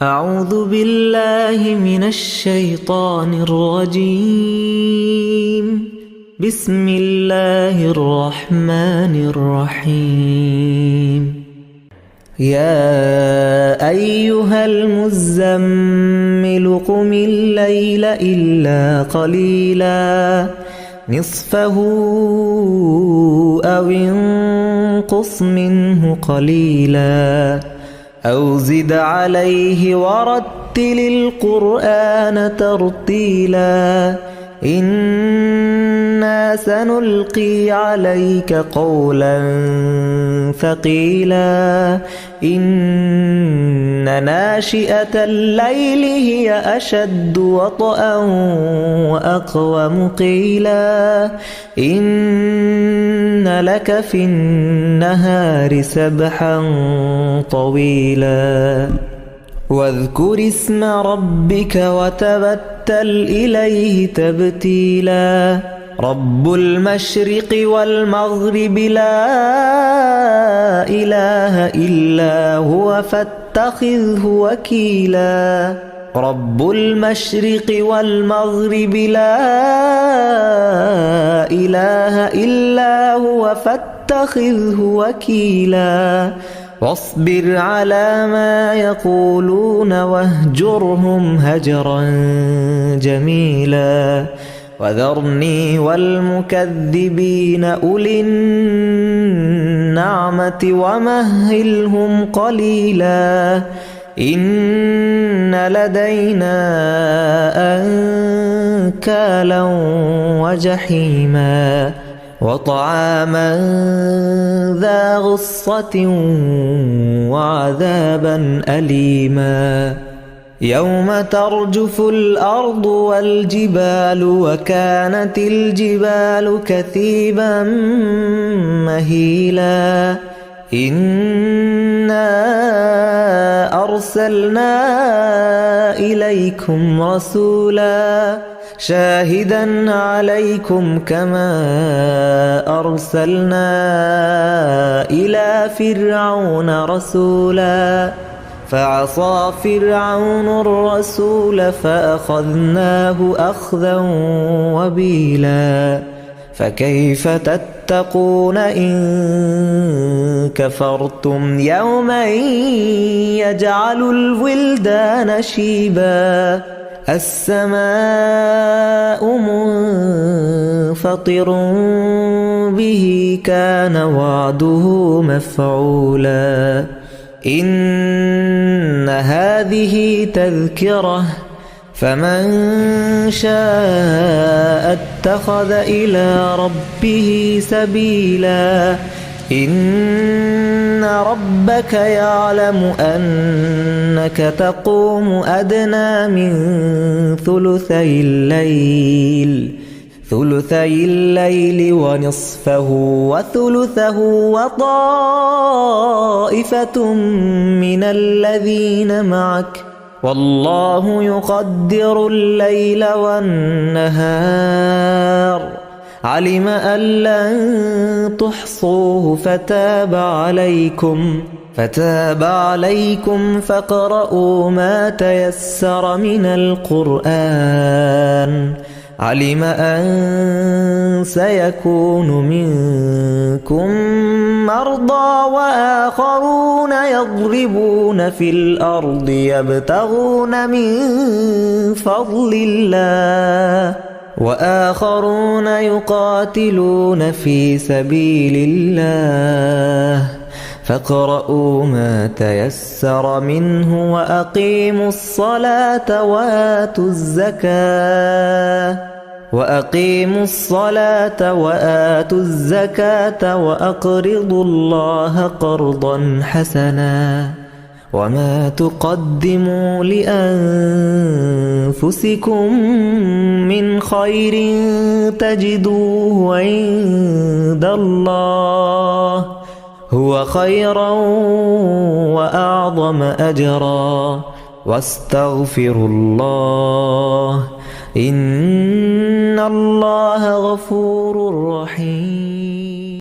أعوذ بالله من الشيطان الرجيم. بسم الله الرحمن الرحيم. يا أيها المزمل قم الليل إلا قليلا نصفه أو انقص منه قليلا أو زد عليه ورتل القرآن ترتيلا إنا سنلقي عليك قولا ثقيلا إن ناشئة الليل هي أشد وطئا وأقوم قيلا إن لك في النهار سبحا طويلا واذكر اسم ربك وتبتل إليه تبتيلا رب المشرق والمغرب لا إله إلا هو فاتخذه وكيلا رب المشرق والمغرب لا إله إلا هو فاتخذه وكيلا واصبر على ما يقولون واهجرهم هجرا جميلا وذرني والمكذبين أولي النعمة ومهلهم قليلا إن لدينا أنكالا وجحيما وطعاما ذا غصة وعذابا أليما يوم ترجف الأرض والجبال وكانت الجبال كثيبا مهيلا إنا أرسلنا إليكم رسولا شاهدا عليكم كما أرسلنا إلى فرعون رسولا فعصى فرعون الرسول فأخذناه أخذا وبيلا فكيف تتقون إن كفرتم يوما يجعل الولدان شيبا السماء منفطر به كان وعده مفعولا إن هذه تذكرة فمن شاء اتخذ إلى ربه سبيلا إن ربك يعلم أنك تقوم أدنى من ثلثي الليل ونصفه وثلثه وطائفة من الذين معك والله يقدر الليل والنهار علم أن لن تحصوه فتاب عليكم فاقرؤوا ما تيسر من القرآن علم أن سيكون منكم مرضى وآخرون يضربون في الأرض يبتغون من فضل الله وآخرون يقاتلون في سبيل الله فاقرؤوا ما تيسر منه وأقيموا الصلاة وآتوا الزكاة وأقرضوا الله قرضا حسنا وما تقدموا لأنفسكم من خير تجدوه عند الله هو خيرا وأعظم أجرا واستغفروا الله إن الله غفور رحيم.